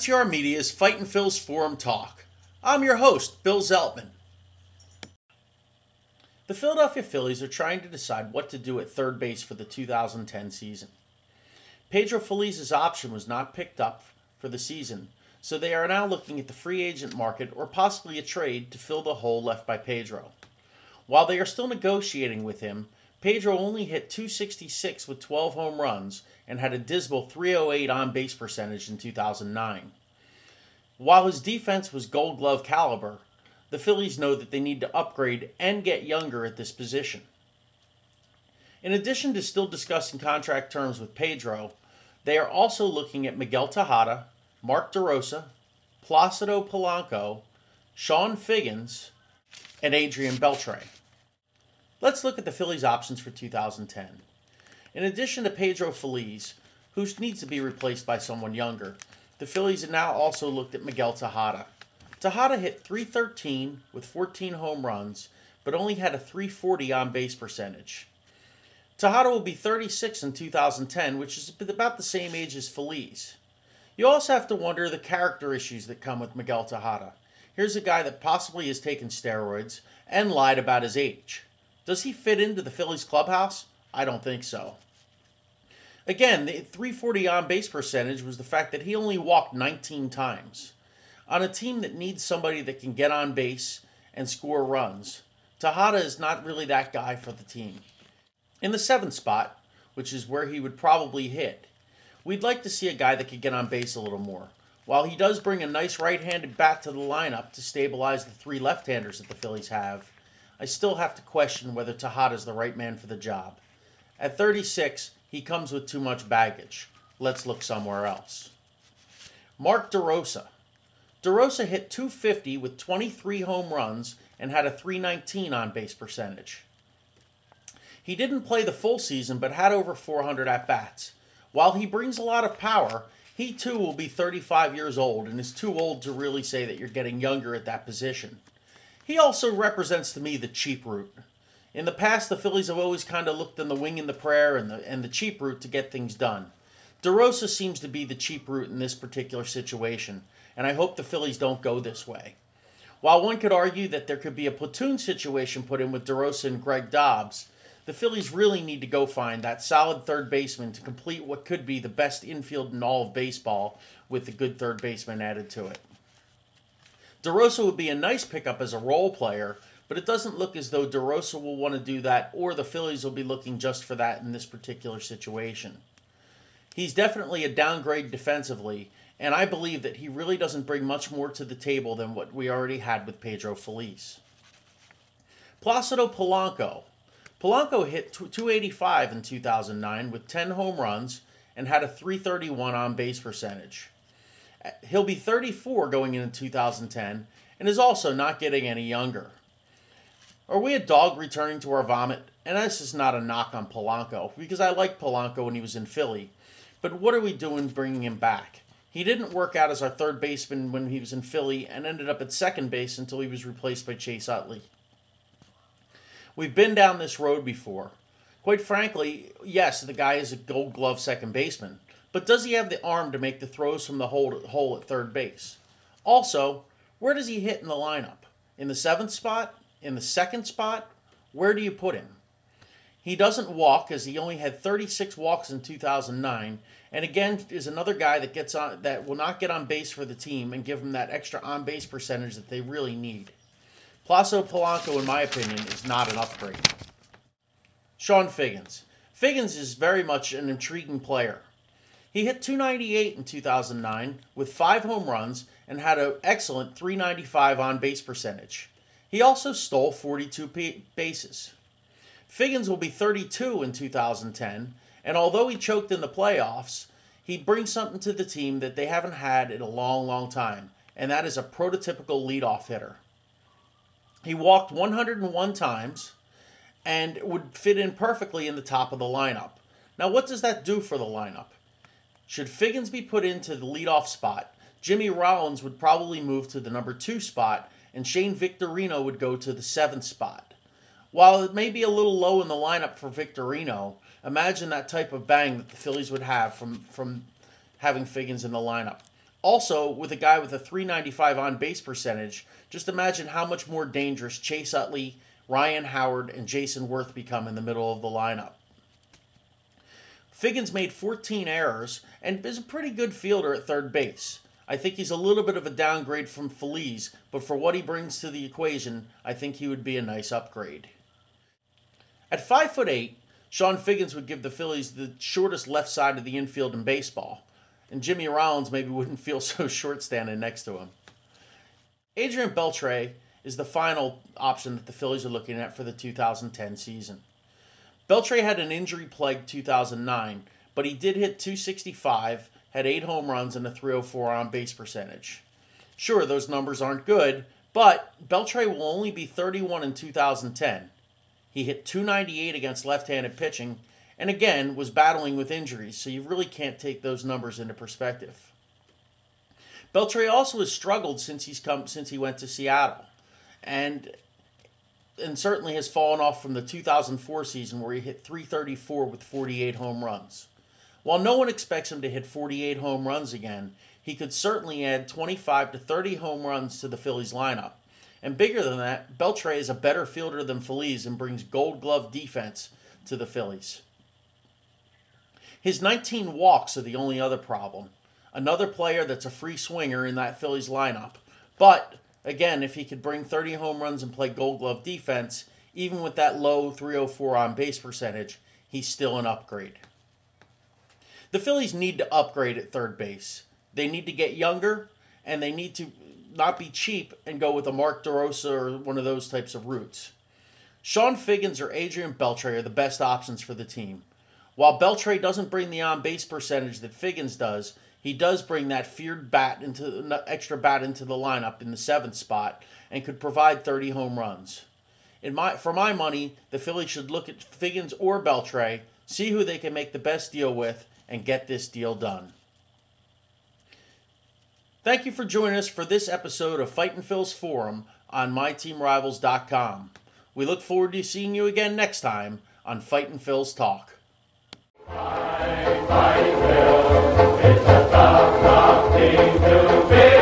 MTR Media's Fightin' Phil's Forum Talk. I'm your host, Bill Zeltman. The Philadelphia Phillies are trying to decide what to do at third base for the 2010 season. Pedro Feliz' option was not picked up for the season, so they are now looking at the free agent market or possibly a trade to fill the hole left by Pedro. While they are still negotiating with him, Pedro only hit .266 with 12 home runs and had a dismal .308 on-base percentage in 2009. While his defense was Gold Glove caliber, the Phillies know that they need to upgrade and get younger at this position. In addition to still discussing contract terms with Pedro, they are also looking at Miguel Tejada, Mark DeRosa, Placido Polanco, Sean Figgins, and Adrian Beltre. Let's look at the Phillies' options for 2010. In addition to Pedro Feliz, who needs to be replaced by someone younger, the Phillies have now also looked at Miguel Tejada. Tejada hit .313 with 14 home runs, but only had a .340 on-base percentage. Tejada will be 36 in 2010, which is about the same age as Feliz. You also have to wonder the character issues that come with Miguel Tejada. Here's a guy that possibly has taken steroids and lied about his age. Does he fit into the Phillies clubhouse? I don't think so. Again, the .340 on-base percentage was the fact that he only walked 19 times. On a team that needs somebody that can get on base and score runs, Tejada is not really that guy for the team. In the 7th spot, which is where he would probably hit, we'd like to see a guy that could get on base a little more. While he does bring a nice right-handed bat to the lineup to stabilize the 3 left-handers that the Phillies have, I still have to question whether Tejada is the right man for the job. At 36, he comes with too much baggage. Let's look somewhere else. Mark DeRosa. DeRosa hit .250 with 23 home runs and had a .319 on-base percentage. He didn't play the full season but had over 400 at-bats. While he brings a lot of power, he too will be 35 years old and is too old to really say that you're getting younger at that position. He also represents to me the cheap route. In the past, the Phillies have always kind of looked in the wing and the prayer and the cheap route to get things done. DeRosa seems to be the cheap route in this particular situation, and I hope the Phillies don't go this way. While one could argue that there could be a platoon situation put in with DeRosa and Greg Dobbs, the Phillies really need to go find that solid third baseman to complete what could be the best infield in all of baseball with a good third baseman added to it. DeRosa would be a nice pickup as a role player, but it doesn't look as though DeRosa will want to do that or the Phillies will be looking just for that in this particular situation. He's definitely a downgrade defensively, and I believe that he really doesn't bring much more to the table than what we already had with Pedro Feliz. Placido Polanco. Polanco hit .285 in 2009 with 10 home runs and had a .331 on-base percentage. He'll be 34 going into 2010 and is also not getting any younger. Are we a dog returning to our vomit? And this is not a knock on Polanco, because I liked Polanco when he was in Philly. But what are we doing bringing him back? He didn't work out as our third baseman when he was in Philly and ended up at second base until he was replaced by Chase Utley. We've been down this road before. Quite frankly, yes, the guy is a Gold Glove second baseman, but does he have the arm to make the throws from the hole at third base? Also, where does he hit in the lineup? In the 7th spot? In the 2nd spot? Where do you put him? He doesn't walk, as he only had 36 walks in 2009, and again is another guy that will not get on base for the team and give them that extra on-base percentage that they really need. Placido Polanco, in my opinion, is not an upgrade. Sean Figgins. Figgins is very much an intriguing player. He hit .298 in 2009 with 5 home runs and had an excellent .395 on-base percentage. He also stole 42 bases. Figgins will be 32 in 2010, and although he choked in the playoffs, he brings something to the team that they haven't had in a long, long time, and that is a prototypical leadoff hitter. He walked 101 times and would fit in perfectly in the top of the lineup. Now, what does that do for the lineup? Should Figgins be put into the leadoff spot, Jimmy Rollins would probably move to the number 2 spot, and Shane Victorino would go to the 7th spot. While it may be a little low in the lineup for Victorino, imagine that type of bang that the Phillies would have from having Figgins in the lineup. Also, with a guy with a .395 on-base percentage, just imagine how much more dangerous Chase Utley, Ryan Howard, and Jason Worth become in the middle of the lineup. Figgins made 14 errors and is a pretty good fielder at third base. I think he's a little bit of a downgrade from Phillies, but for what he brings to the equation, I think he would be a nice upgrade. At 5'8", Sean Figgins would give the Phillies the shortest left side of the infield in baseball, and Jimmy Rollins maybe wouldn't feel so short standing next to him. Adrian Beltre is the final option that the Phillies are looking at for the 2010 season. Beltre had an injury-plagued 2009, but he did hit .265, had 8 home runs and a .304 on-base percentage. Sure, those numbers aren't good, but Beltre will only be 31 in 2010. He hit .298 against left-handed pitching, and again was battling with injuries, so you really can't take those numbers into perspective. Beltre also has struggled since he went to Seattle, and certainly has fallen off from the 2004 season where he hit .334 with 48 home runs. While no one expects him to hit 48 home runs again, he could certainly add 25 to 30 home runs to the Phillies lineup. And bigger than that, Beltre is a better fielder than Phillies and brings gold glove defense to the Phillies. His 19 walks are the only other problem. Another player that's a free swinger in that Phillies lineup. But, again, if he could bring 30 home runs and play gold glove defense, even with that low .304 on base percentage, he's still an upgrade. The Phillies need to upgrade at third base. They need to get younger, and they need to not be cheap and go with a Mark DeRosa or one of those types of routes. Sean Figgins or Adrian Beltre are the best options for the team. While Beltre doesn't bring the on-base percentage that Figgins does, he does bring that feared extra bat into the lineup in the 7th spot and could provide 30 home runs. For my money, the Phillies should look at Figgins or Beltre, see who they can make the best deal with, and get this deal done. Thank you for joining us for this episode of Fightin' Phil's Forum on MyTeamRivals.com. We look forward to seeing you again next time on Fightin' Phil's Talk. Fight, Phil, it's a tough thing to be.